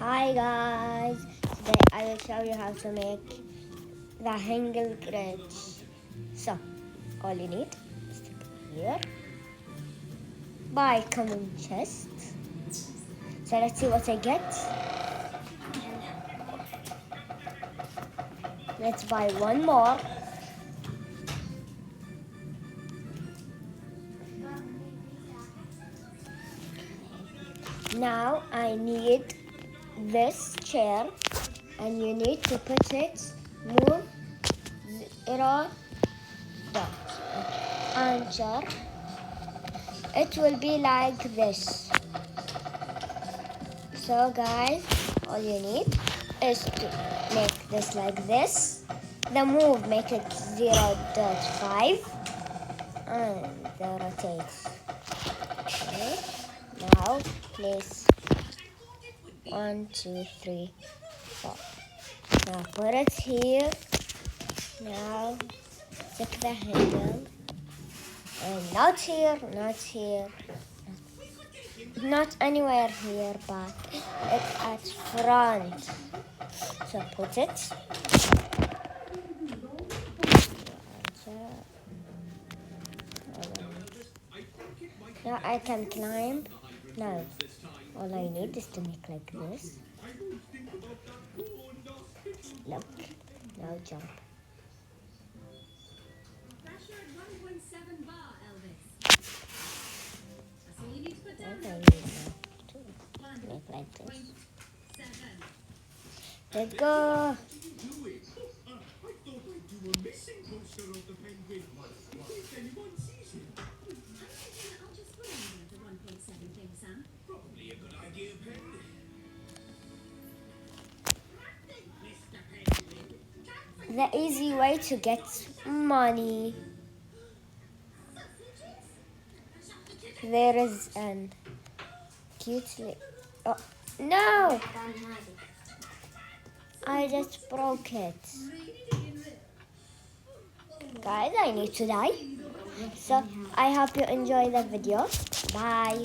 Hi guys, today I will show you how to make the Hinge glich. So, all you need is to go here, buy common chest. So let's see what I get. Let's buy one more. Now I need this chair and you need to put it, move 0 dot enter. It will be like this. So guys, all you need is to make this like this. The move, make it 0.5 and the rotate. Okay. Now place 1, 2, 3, 4. Now put it here. Now stick the handle. And not here, not here. Not anywhere here, but it's at front. So put it. Now I can climb. No. All I need is to make like this. Look. Now jump. Make like this. Let's go. The easy way to get money. There is an cute. Oh no! I just broke it. Guys, I need to die. So I hope you enjoy the video. Bye.